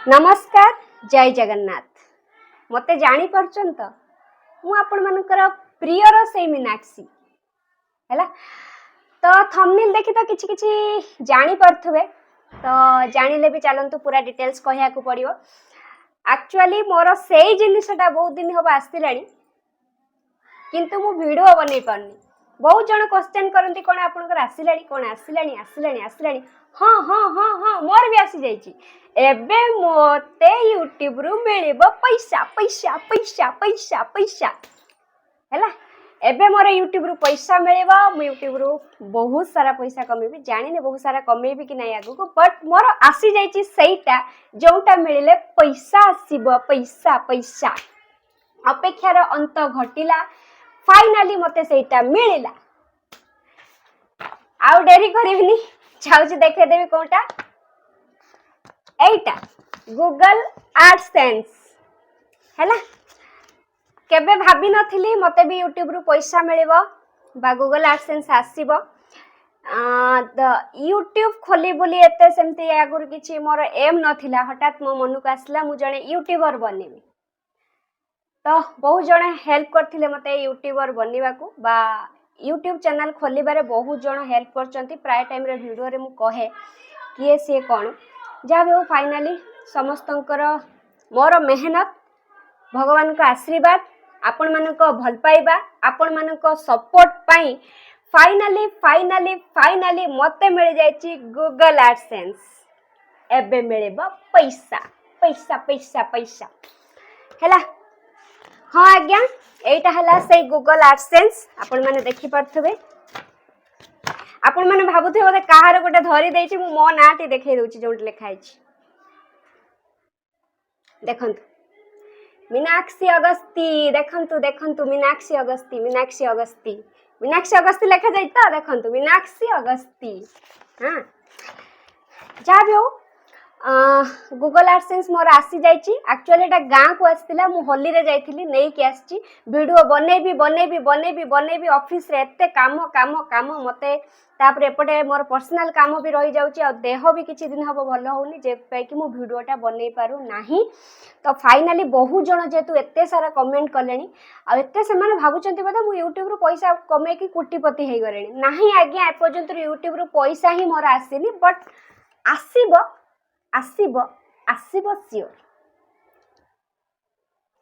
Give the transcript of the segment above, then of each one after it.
नमस्कार जय जगन्नाथ मते जानी परछन तो मु आपण मानकर प्रियर से मीनाक्षी हैला तो थंबनेल देखि तो किछि किछि जानी परथुबे तो जानिले भी चलंतु पूरा डिटेल्स कहया को पड़ियो। एक्चुअली मोर सेही जिनिसटा बहुत दिन होबा आस्तिलानी किंतु मु वीडियो बनै पारनी। बहुत जन क्वेश्चन करंती कोन आपनकर आसिलानी कोन आसिलानी आसिलानी आसिलानी हाँ हाँ हाँ हाँ मोर भी आसी जाइछि। एबे मोते यूट्यूब रु मिलिबो पैसा पैसा पैसा पैसा पैसा हैला। एबे मोर यूट्यूब रु पैसा मिलिबो मु यूट्यूब रु बहुत सारा पैसा कमेबी जानिने बहुत सारा कमेबी कि नै आगु को बट मोर आसी जाइछि सेइटा जोंटा मिलिले पैसा आसीबो पैसा पैसा अपेक्षार अंत घटिला फाइनली मते सेइटा मिलिला। आउ डेरी करिबिनी जाउछि देखे देबी कोटा एटा गूगल एडसेंस हैला। केबे भाबी नथिली मते भी यूट्यूब रु पैसा मिलिबो बा गूगल एडसेंस आसीबो। यूट्यूब खोली बोली एते सेमती आगुर किछि मोर एम नथिला हठात मो मन को आसला मु जणे यूट्यूबर बनिबी। तो बहुत जणे हेल्प करथिले मते यूट्यूबर बनिबा को बा यूट्यूब चैनल खोलिबारे बहुत जण हेल्प करचंती। प्राय टाइम रे वीडियो रे मु कहे किए से कोन जा भी फाइनली समस्तंकर मोर मेहनत भगवान का आशीर्वाद आपण मानक भल पाइबा आपण मानक सपोर्ट पाई फाइनली फाइनली फाइनली मते मिल जायछि गूगल एडसेंस। एबे मिलेबो पैसा पैसा पैसा पैसा हैला। हाँ आज्ञा एटा हला से गूगल एडसेंस आपण माने देखि परथबे। आपण माने भाबुथे ओते काहार गोटे धरी देछि मु मो नाटी देखे दोछि जोंट लिखा अछि देखंतु मीनाक्षी अगस्ती देखंतु देखंतु मीनाक्षी अगस्ती मीनाक्षी अगस्ती मीनाक्षी अगस्ती लिखा जाय त देखंतु मीनाक्षी अगस्ती। हां जा भी हो गूगल एडसेंस मोर आसी जाइछि। एक्चुअली एटा गां को आस्तिला मु होली रे जाइथिली नै कि आछि वीडियो बनेबी बनेबी बनेबी बनेबी ऑफिस रे एते काम काम काम मते तापरे एपटे मोर पर्सनल काम भी रही जाउछि आ देह भी किछि दिन हबो भलो होउनी जे पे कि मु वीडियोटा बनै पारु नाही। तो फाइनली बहुत जण जेतु एते सारा कमेंट कलेनी आ एते से माने भाबुचंती बदा मु यूट्यूब रु पैसा कमे कि कोटिपति हे गरेनी नाही आज्ञा। ए पर्यंत यूट्यूब रु पैसा ही मोर आसीनी बट आसीबो आसीबो आसीबो सियोर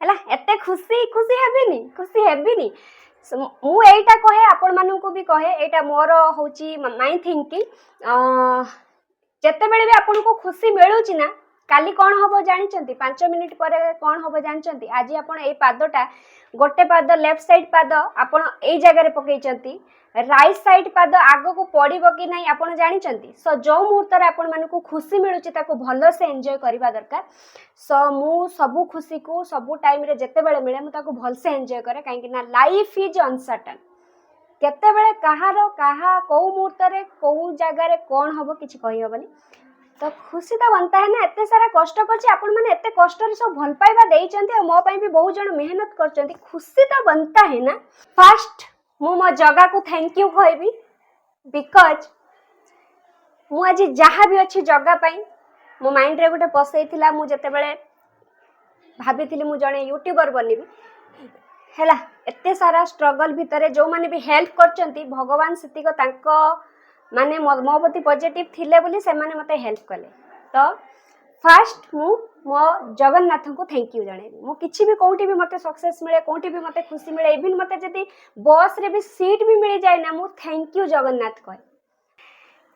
हैला। एते खुशी खुशी हेबिनी मु एटा कहे आपण मानन को भी कहे एटा मोर होची माय थिंकिंग जते बेले भी आपण को खुशी मिलुची ना काली कोन हबो जानिचंती 5 मिनिट पर कोन हबो जानिचंती। आज आपण ए पादटा गोटे पाद लेफ्ट साइड पाद आपण ए जगह रे पकेइचंती राइट साइड पाद आगो को पड़िबो कि नहीं आपण जानिचंती। सो जो मुहूर्त रे आपण मानन को खुशी मिलुची ताको भलो से एन्जॉय करबा दरकार। सो मु सबु खुशी को सबु टाइम रे जते बेले मिले मु ताको भल से एन्जॉय करे काहे ना लाइफ इज अनसर्टेन केते बेले कहारो कहा को मुहूर्त रे को जगह रे कोन हबो किछि कहि हबनी। तो खुशी तो बनता है ना एते सारा कष्ट करछि आपण माने एते कष्ट रे सब भल पाइबा देइचंती आ मो पई भी बहुत जण मेहनत करचंती खुशी तो बनता है ना। फर्स्ट मु मो जगह को थैंक यू कहबी बिकॉज मु आज जहाँ भी अच्छी जगह पाई मो माइंड रे गोटे पसैथिला मु जते बेले भाबिथिली मु जणे यूट्यूबर बनिबी हैला। एते सारा स्ट्रगल भितरे जो माने भी हेल्प करचंती भगवान सेतिको तांको माने मो प्रति पॉजिटिव थिले बोली से माने मते हेल्प कले। तो फर्स्ट मु मो जगन्नाथ को थैंक यू जणेबी। मु किछि भी कोठी भी मते सक्सेस मिले कोठी भी मते खुशी मिले इवन मते जदी बस रे भी सीट भी मिल जाए ना मु थैंक यू जगन्नाथ कहे।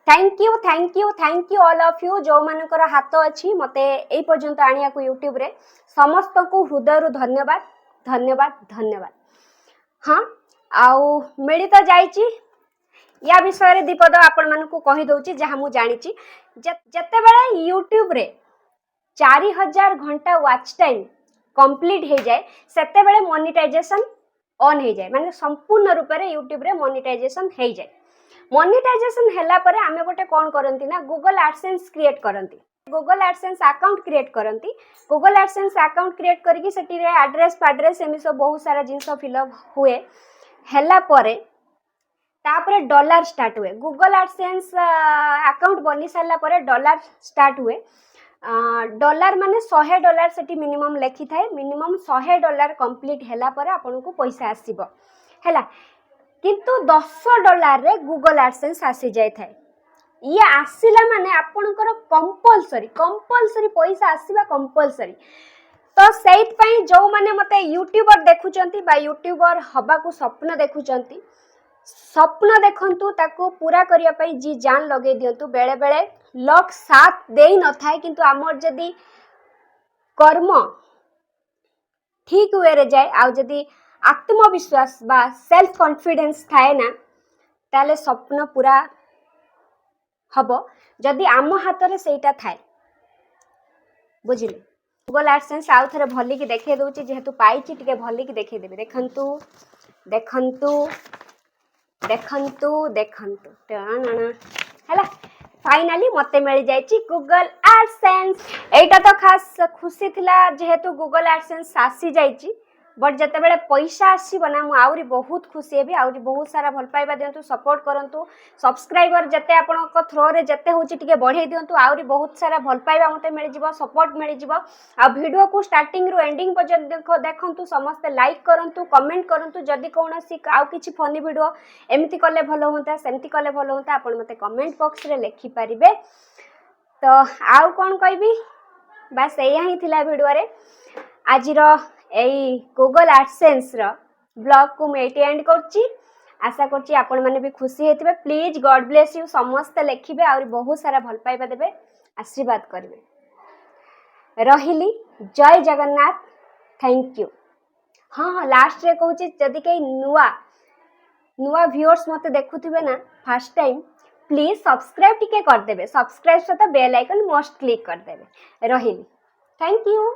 Thank you thank you thank you all of you जो मानकर हाथ अछि मते एई पर्यंत आनिया को यूट्यूब रे समस्त को हृदय रु धन्यवाद धन्यवाद धन्यवाद। हाँ आउ मिली तो जाइछि या विषय रे दीपद आपण मानन को कहि दउछि जहा मु जानिछि जते बेले यूट्यूब रे 4000 घंटा वॉच टाइम कंप्लीट हो जाए सेते बेले मोनेटाइजेशन ऑन हो जाए माने संपूर्ण रूप रे यूट्यूब रे मोनेटाइजेशन हो जाए। मोनेटाइजेशन हैला परे आमे गोटे कोन करंती ना गूगल एडसेंस क्रिएट करंती गूगल एडसेंस अकाउंट क्रिएट करंती। गूगल एडसेंस अकाउंट क्रिएट करके सेटी रे एड्रेस एमी सब बहुत सारा जिंस फिलअप हुए हैला परे तापरे डॉलर स्टार्ट हुए। गूगल एडसेंस अकाउंट बनी सारा परे डॉलर स्टार्ट हुए डॉलर माने $100 सेठी मिनिमम लेखि थाए मिनिमम $100 कंप्लीट हैला पर आपन को पैसा आसीबो हैला किंतु $10 रे गूगल एडसेंस आसी जाय थाए ये आसिला माने आपनकर कंपलसरी पैसा आसीबा कंपलसरी तो सेइत पई जो माने मते यूट्यूबर देखुचंती बा यूट्यूबर हबा को स्वप्न देखुचंती स्वप्न देखंतु ताको पूरा करिया पई जी जान लगे दियंतु बेले बेले लक साथ देई न थाए किंतु आमर जदी कर्म ठीक वे रे जाए आ जदी आत्मविश्वास बा सेल्फ कॉन्फिडेंस थाए ना ताले स्वप्न पूरा हबो जदी आम हाथ रे सेटा थाए बुझिले गूगल एडसेंस आउ थरे भली की देखे दउची जेहेतु पाइची टिके भली की देखे देबे देखंतु देखंतु देखंतु देखंतु टाणा हैला फाइनली मते मिल जाइची गूगल एडसेंस एटा तो खास खुशी थिला जेहेतु गूगल एडसेंस आसी जाइची बट जते बेले पैसा आसी बना मु आउरी बहुत खुशी हेबी आउरी बहुत सारा भल पाइबा दियंतु सपोर्ट करंतु सब्सक्राइबर जते आपन को थ्रो रे जते होची टिके बढ़े दियंतु आउरी बहुत सारा भल पाइबा मते मिल जिवो सपोर्ट मिल जिवो आ वीडियो को स्टार्टिंग रो एंडिंग पर्यंत देखंतु समस्त लाइक करंतु कमेंट करंतु जदी कोनोसी आउ किछि फनी वीडियो एमिति करले भलो होता सेमिति करले भलो होता आपन मते कमेंट बॉक्स रे लिखि परिबे तो आउ कोन कहबी बस एया ही थिला वीडियो रे आजिरो एई गूगल एडसेंस रो ब्लॉग को मैं एंड करची आशा करची आपण माने भी खुशी हेतिबे प्लीज गॉड ब्लेस यू समस्त लिखिबे और बहुत सारा भल पाइबा देबे आशीर्वाद करिवे रहिली जय जगन्नाथ थैंक यू हाँ हाँ लास्ट रे कहूची जदी कई नुआ व्यूअर्स मते देखुथिबे ना फर्स्ट टाइम प्लीज सब्सक्राइब टिके कर देबे सब्सक्राइब सहित बेल आइकन मस्ट क्लिक कर देबे रहिली थैंक यू।